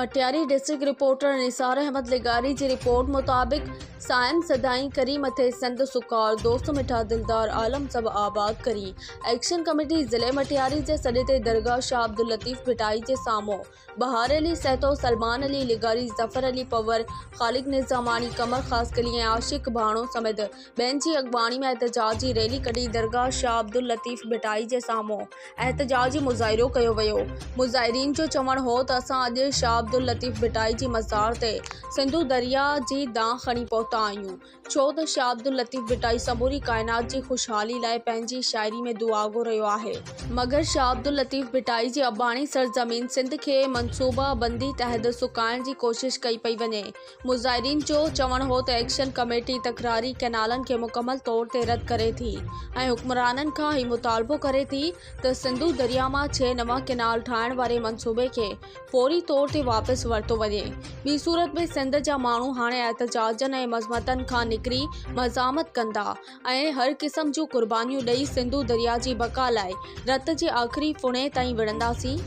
Matiari district reporter Nisar Ahmad लिगारी की report मुताबिक सायन सदाई करी मथे सिंध सुकार दोस्त मिठा दिलदार आलम सब आबाद करी एक्शन कमेटी जिले मटियारी के सॾे ते दरगाह शाह अब्दुल लतीफ़ भिटाई के साम्हूं बहार अली सहतो सलमान अली लिगारी जफर अली पवर खालिक निज़ामानी कमर ख़ासकली ऐं आशिक भाणो समेत ॿियनि जी अॻवाणी में एहतजाजी रैली कढी दरगाह शाह अब्दुल लतीफ़ भिटाई के साम्हूं एहतजाजी मुज़ाहिरो कयो वियो। मुज़ाहिरीन जो चवणु हो त असां अॼु शाह अब्दुल लतीफ़ भिटाई जी मज़ार ते सिंधु दरिया जी दां खणी पहुता आहियूं, छो त शाह अब्दुल लतीफ़ भिटाई समूरी कायनात जी खुशहाली लाइ पंहिंजी शाइरी में दुआ घुरियो आहे। मगर शाह अब्दुल लतीफ़ भिटाई जी अबाणी सरज़मीन सिंध के मनसूबा बंदी तहत सुकाइण जी कोशिश कई पई वञे। मुज़ाहिरीन जो चवणु हो त एक्शन कमेटी तकरारी कैनालनि खे मुकमल तौर ते रद्द करे थी ऐं हुक्मराननि खां ही मुतालबो करे थी त सिंधु दरिया मां 6 नवां कैनाल ठाहिण वारे मनसूबे खे फौरी तौर ते वापसि वरितो वञे। ॿी सूरत में सिंध जा माण्हू हाणे एहतजाजनि ऐं मज़मतनि खां निकिरी मज़ामत कंदा ऐं हर क़िस्म जूं कुर्बानियूं ॾेई सिंधु दरिया जी बका लाइ रत जे आख़िरी फुणे ताईं विढ़ंदासीं।